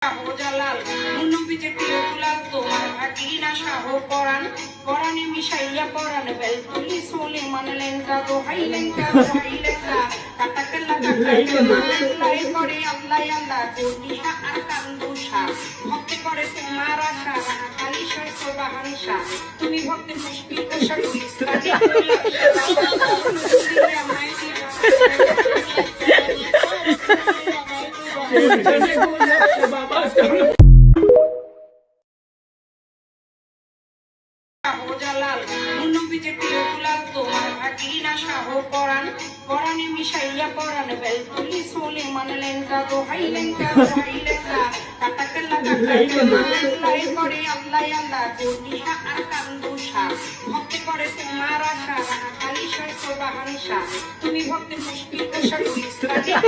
শাহজালাল মুনবিজে প্রিয়তুলাল তোমার ভাগিনা শাহ পরাণ পরাণে মিশাইয়া পরাণ বেল তুলি সোলে মানলেন কা দোহাইলেন কা কাটাকাল্লা কাটাই করে আল্লাহ আল্লাহ দুনিয়া আর কান্দুষা ভক্তি করে তোমার আশা খালি শয় সোবাহানশা তুমি ভক্তি মুশকিল কষা ইসলামী শাহজালাল মুনবিজে প্রিয়তুলাল তোমার ভাগিনা শাহ পরাণ পরাণে মিশাইয়া পরাণ বেল তুলি সোলে মানলেন কা দোহাইলেন কা কাটাকাল্লা কাটাই করে আল্লাহ আল্লাহ দুনিয়া আর কান্দুষা ভক্তি করে তোমার আশা খালি শয় সোবাহানশা তুমি ভক্তি মুশকিল কষা ইসলামী